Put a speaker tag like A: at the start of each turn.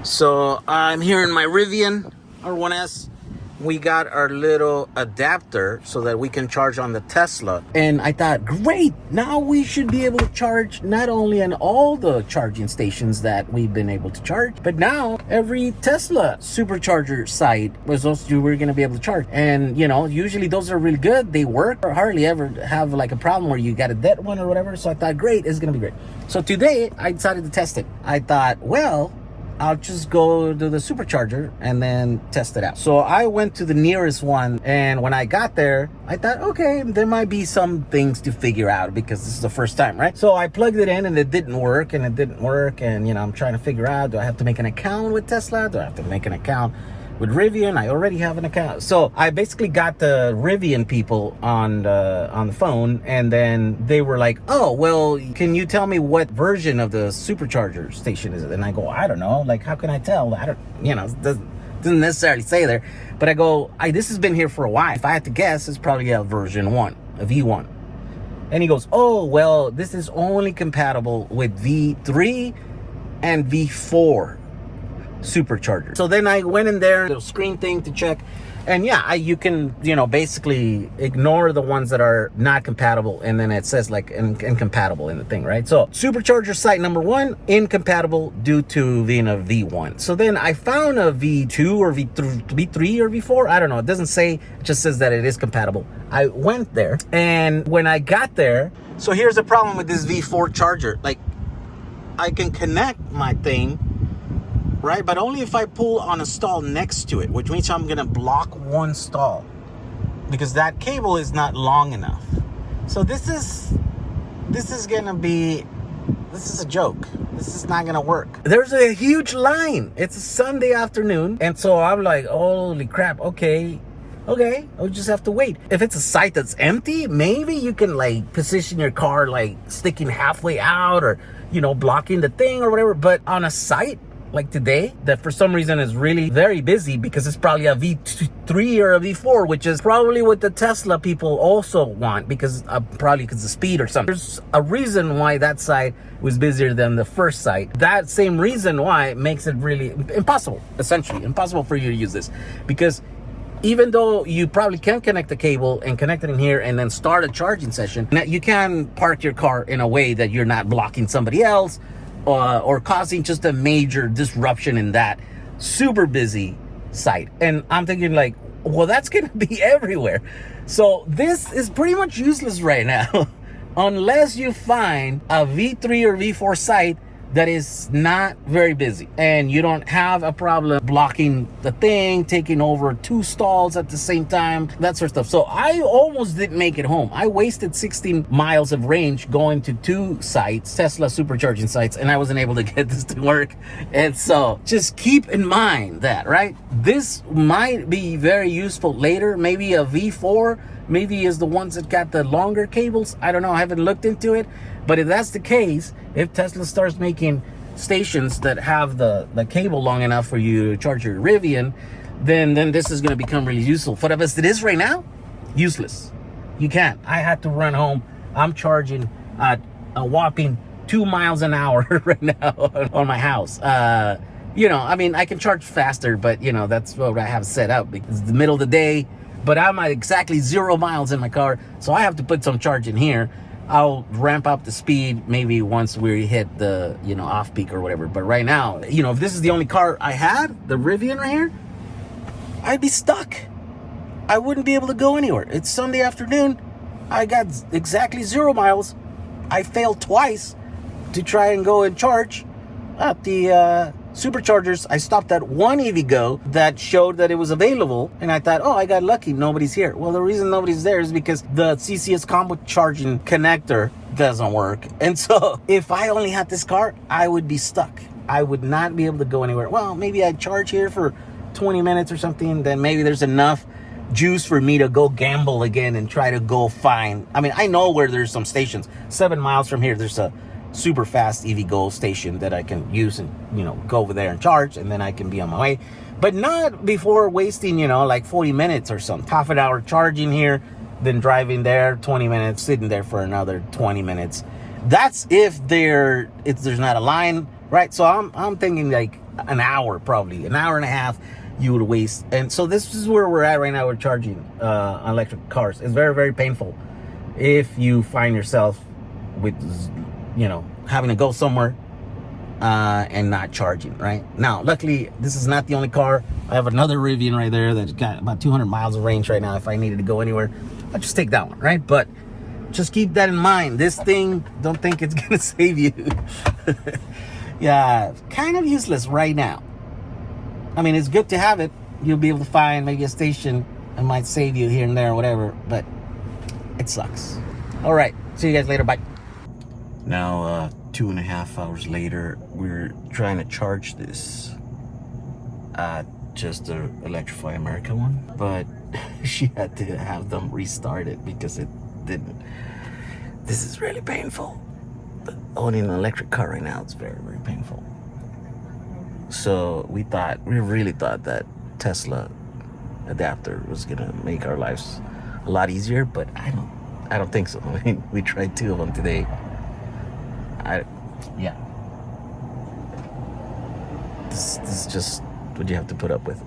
A: So I'm here in my Rivian R1S. We got our little adapter so that we can charge on the Tesla. And I thought, great, now we should be able to charge not only on all the charging stations that we've been able to charge, but now every Tesla Supercharger site was also we're going to be able to charge. And, you know, usually those are really good. They work. Or hardly ever have like a problem where you got a dead one or whatever. So I thought, great, it's going to be great. So today I decided to test it. I thought, well, I'll just go to the Supercharger and then test it out. So I went to the nearest one, and when I got there, I thought, okay, there might be some things to figure out because this is the first time, right? So I plugged it in and it didn't work, and you know, I'm trying to figure out, do I have to make an account with Tesla? Do I have to make an account with Rivian? I already have an account. So I basically got the Rivian people on the phone, and then they were like, oh, well, can you tell me what version of the Supercharger station is it? And I go, I don't know. Like, how can I tell? I don't, you know, it doesn't necessarily say there. But I go, this has been here for a while. If I had to guess, it's probably a version 1, a V1. And he goes, oh, well, this is only compatible with V3 and V4 Supercharger. So then I went in there, little screen thing to check, and yeah, you can, you know, basically ignore the ones that are not compatible, and then it says like incompatible in the thing, right? So Supercharger site number 1, incompatible due to being a V1. So then I found a V2 or V3 or V4. I don't know. It doesn't say. It just says that it is compatible. I went there, and when I got there, so here's the problem with this V4 charger. Like, I can connect my thing, right? But only if I pull on a stall next to it, which means I'm gonna block one stall because that cable is not long enough. So this is a joke. This is not gonna work. There's a huge line. It's a Sunday afternoon, and so I'm like, holy crap, okay, I'll just have to wait. If it's a site that's empty, maybe you can like position your car like sticking halfway out, or, you know, blocking the thing or whatever. But on a site like today, that for some reason is really very busy because it's probably a V3 or a V4, which is probably what the Tesla people also want, because probably because of speed or something. There's a reason why that site was busier than the first site. That same reason why makes it really impossible, essentially impossible for you to use this, because even though you probably can connect the cable and connect it in here and then start a charging session, you can park your car in a way that you're not blocking somebody else, or causing just a major disruption in that super busy site. And I'm thinking like, well, that's gonna be everywhere. So this is pretty much useless right now unless you find a V3 or V4 site that is not very busy and you don't have a problem blocking the thing, taking over 2 stalls at the same time, that sort of stuff. So I almost didn't make it home. I wasted 16 miles of range going to 2 sites, Tesla supercharging sites, and I wasn't able to get this to work. And so just keep in mind that, right? This might be very useful later. Maybe a V4 maybe is the ones that got the longer cables. I don't know. I haven't looked into it. But if that's the case, if Tesla starts making stations that have the cable long enough for you to charge your Rivian, then this is going to become really useful. For as it is right now, useless. You can't. I had to run home. I'm charging at a whopping 2 miles an hour right now on my house. You know, I mean, I can charge faster, but, you know, that's what I have set up because it's the middle of the day. But I'm at exactly 0 miles in my car, so I have to put some charge in here. I'll ramp up the speed maybe once we hit the, you know, off peak or whatever. But right now, you know, if this is the only car I had, the Rivian right here, I'd be stuck. I wouldn't be able to go anywhere. It's Sunday afternoon. I got exactly 0 miles. I failed twice to try and go and charge at the Superchargers. I stopped at one EVgo that showed that it was available, and I thought, oh, I got lucky, nobody's here. Well, the reason nobody's there is because the CCS combo charging connector doesn't work. And so if I only had this car, I would be stuck. I would not be able to go anywhere. Well, maybe I'd charge here for 20 minutes or something, then maybe there's enough juice for me to go gamble again and try to go find. I mean, I know where there's some stations. 7 miles from here, there's a super fast EVgo station that I can use and, you know, go over there and charge, and then I can be on my way. But not before wasting, you know, like 40 minutes or something. Half an hour charging here, then driving there, 20 minutes, sitting there for another 20 minutes. That's if there's not a line right? So I'm thinking like an hour, probably an hour and a half you would waste. And so this is where we're at right now. We're charging electric cars. It's very, very painful if you find yourself with, having to go somewhere and not charging. Right now, luckily this is not the only car. I have another Rivian right there that's got about 200 miles of range right now. If I needed to go anywhere, I'll just take that one, right? But just keep that in mind. This thing, don't think it's gonna save you. Yeah, kind of useless right now. I mean, it's good to have it. You'll be able to find maybe a station that might save you here and there or whatever, but it sucks. All right, see you guys later. Bye. Now, 2.5 hours later, we're trying to charge this. Just the Electrify America one, but she had to have them restart it because it didn't. This is really painful. Owning an electric car right now, it's very, very painful. So we really thought that Tesla adapter was gonna make our lives a lot easier, but I don't think so. I mean, we tried 2 of them today. This is just what you have to put up with.